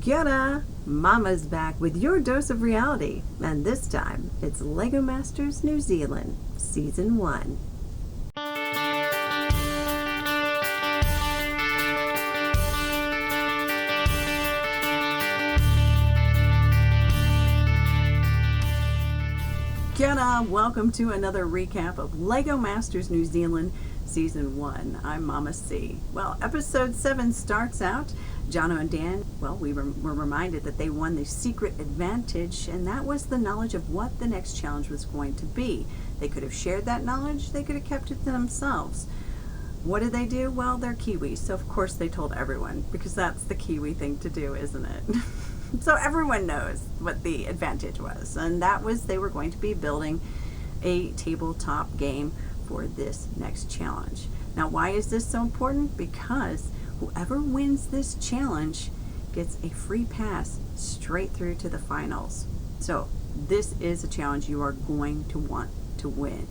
Kia ora! Mama's back with your dose of reality, and this time it's LEGO Masters New Zealand, Season 1. Kia ora! Welcome to another recap of LEGO Masters New Zealand Season 1. I'm Mama C. Well, Episode 7 starts out. Jono and Dan, well, we were reminded that they won the secret advantage, and that was the knowledge of what the next challenge was going to be. They could have shared that knowledge, they could have kept it to themselves. What did they do? Well, they're Kiwis, so of course they told everyone, because that's the Kiwi thing to do, isn't it? So everyone knows what the advantage was, and that was they were going to be building a tabletop game for this next challenge. Now, why is this so important? Because whoever wins this challenge gets a free pass straight through to the finals. So this is a challenge you are going to want to win.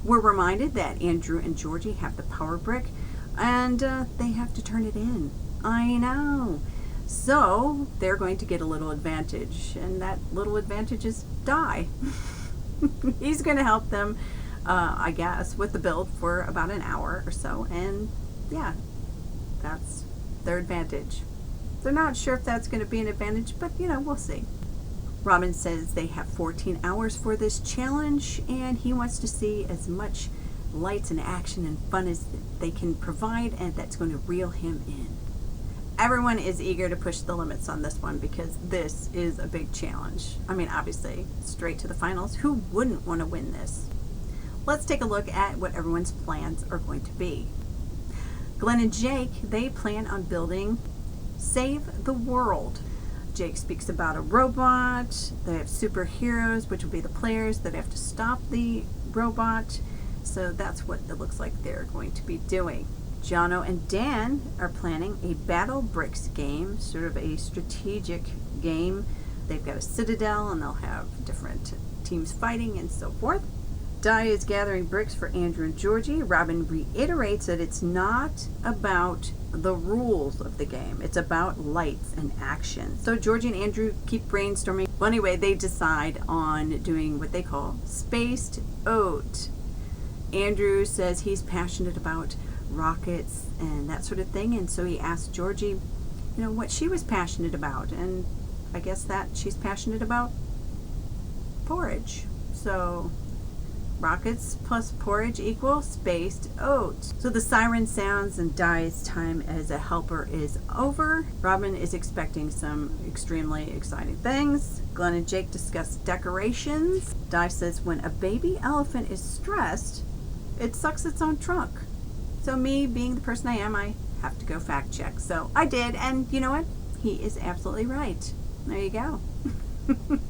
We're reminded that Andrew and Georgie have the power brick, and they have to turn it in. I know. So they're going to get a little advantage, and that little advantage is Di. He's going to help them, I guess, with the build for about an hour or so, and yeah, that's their advantage. They're not sure if that's going to be an advantage, but you know, we'll see. Robin says they have 14 hours for this challenge, and he wants to see as much lights and action and fun as they can provide, and that's going to reel him in. Everyone is eager to push the limits on this one because this is a big challenge. I mean, obviously, straight to the finals. Who wouldn't want to win this? Let's take a look at what everyone's plans are going to be. Glenn and Jake, they plan on building Save the World. Jake speaks about a robot. They have superheroes, which will be the players that have to stop the robot. So that's what it looks like they're going to be doing. Jono and Dan are planning a Battle Bricks game, sort of a strategic game. They've got a citadel and they'll have different teams fighting and so forth. Di is gathering bricks for Andrew and Georgie. Robin reiterates that it's not about the rules of the game. It's about lights and action. So Georgie and Andrew keep brainstorming. Well, anyway, they decide on doing what they call Spaced Oat. Andrew says he's passionate about rockets and that sort of thing, and so he asked Georgie, you know, what she was passionate about, and I guess that she's passionate about porridge. So rockets plus porridge equals spaced oats. So the siren sounds and Di's time as a helper is over. Robin is expecting some extremely exciting things. Glenn and Jake discuss decorations. Di says when a baby elephant is stressed, it sucks its own trunk. So me, being the person I am, I have to go fact check. So I did, and you know what? He is absolutely right. There you go.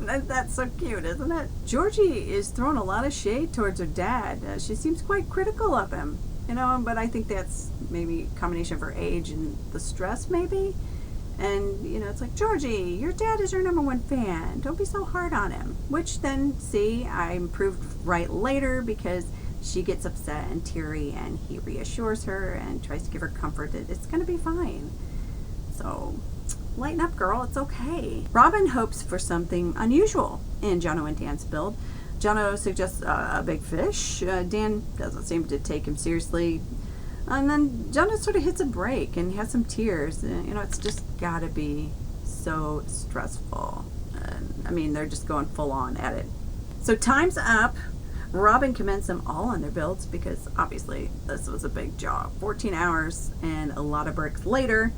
That's so cute, isn't it? Georgie is throwing a lot of shade towards her dad. She seems quite critical of him, you know, but I think that's maybe a combination of her age and the stress, maybe. And, you know, it's like, Georgie, your dad is your #1 fan. Don't be so hard on him. Which then, see, I'm proved right later because she gets upset and teary, and he reassures her and tries to give her comfort that it's going to be fine. So lighten up, girl. It's okay. Robin hopes for something unusual in Jono and Dan's build. Jono suggests a big fish. Dan doesn't seem to take him seriously. And then Jono sort of hits a break and has some tears. You know, it's just got to be so stressful. I mean, they're just going full on at it. So time's up. Robin commends them all on their builds because obviously this was a big job. 14 hours and a lot of bricks later.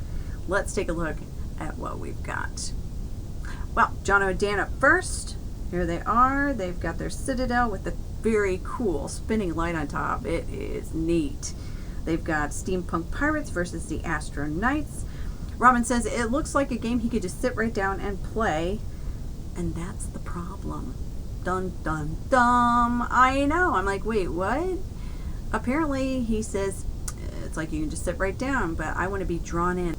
Let's take a look at what we've got. Well, Jono and Dan up first. Here they are. They've got their citadel with the very cool spinning light on top. It is neat. They've got steampunk pirates versus the Astro Knights. Robin says it looks like a game he could just sit right down and play, and that's the problem. Dun dun dun. I know. I'm like, wait, what? Apparently he says it's like you can just sit right down, but I want to be drawn in.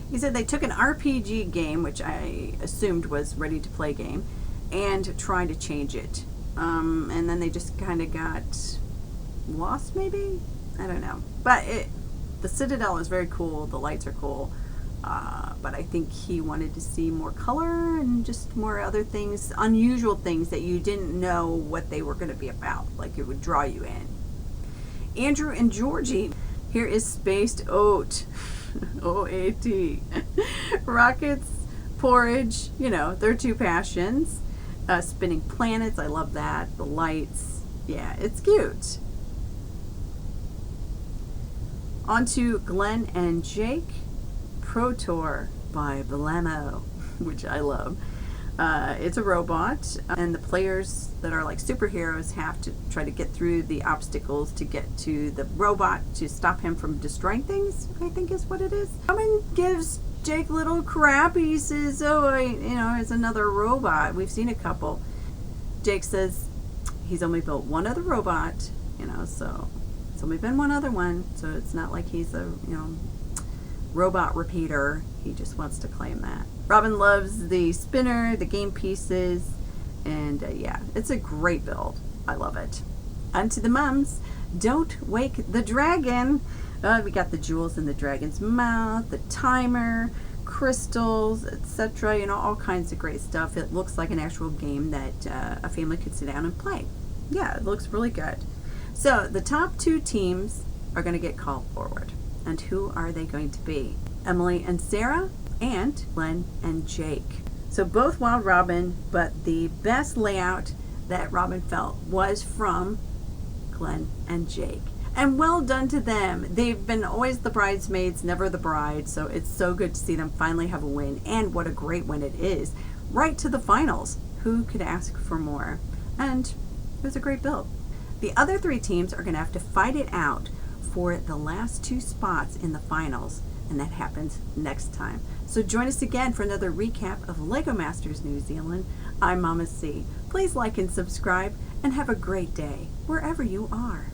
He said they took an RPG game, which I assumed was ready to play game, and tried to change it. And then they just kind of got lost, maybe? I don't know. But the Citadel is very cool. The lights are cool. but I think he wanted to see more color and just more other things, unusual things that you didn't know what they were going to be about, like it would draw you in. Andrew and Georgie, here is Spaced Oat. O-A-T. Rockets, porridge, their two passions. Spinning planets, I love that. The lights, yeah, it's cute. On to Glenn and Jake. Pro Tour by Blamo, which I love. It's a robot, and the players that are like superheroes have to try to get through the obstacles to get to the robot to stop him from destroying things, I think is what it is. Someone gives Jake little crap. He says, it's another robot. We've seen a couple. Jake says he's only built one other robot, so it's only been one other one, so it's not like he's a, robot repeater. He just wants to claim that. Robin loves the spinner, the game pieces, and yeah, it's a great build. I love it. On to the mums. Don't Wake the Dragon. We got the jewels in the dragon's mouth, the timer, crystals, etc. All kinds of great stuff. It looks like an actual game that a family could sit down and play. Yeah, it looks really good. So the top two teams are going to get called forward. And who are they going to be? Emily and Sarah, and Glenn and Jake. So both Wild Robin, but the best layout that Robin felt was from Glenn and Jake. And well done to them. They've been always the bridesmaids, never the bride, so it's so good to see them finally have a win, and what a great win it is. Right to the finals. Who could ask for more? And it was a great build. The other three teams are going to have to fight it out for the last two spots in the finals, and that happens next time. So join us again for another recap of LEGO Masters New Zealand. I'm Mama C. Please like and subscribe, and have a great day wherever you are.